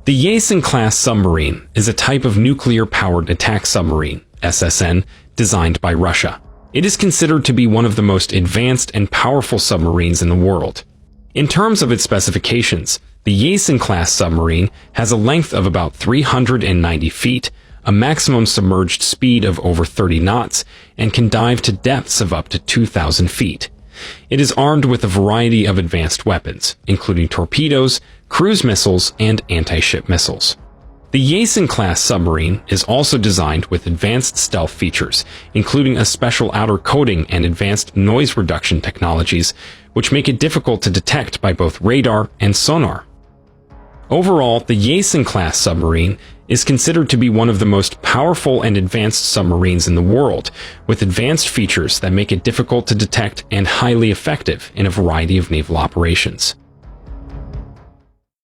The Yeltsin-class submarine is a type of nuclear-powered attack submarine, SSN, designed by Russia. It is considered to be one of the most advanced and powerful submarines in the world. In terms of its specifications, the Yeltsin-class submarine has a length of about 390 feet, a maximum submerged speed of over 30 knots, and can dive to depths of up to 2,000 feet. It is armed with a variety of advanced weapons, including torpedoes, cruise missiles, and anti-ship missiles. The Yeltsin-class submarine is also designed with advanced stealth features, including a special outer coating and advanced noise reduction technologies, which make it difficult to detect by both radar and sonar. Overall, the Yeltsin-class submarine is considered to be one of the most powerful and advanced submarines in the world, with advanced features that make it difficult to detect and highly effective in a variety of naval operations.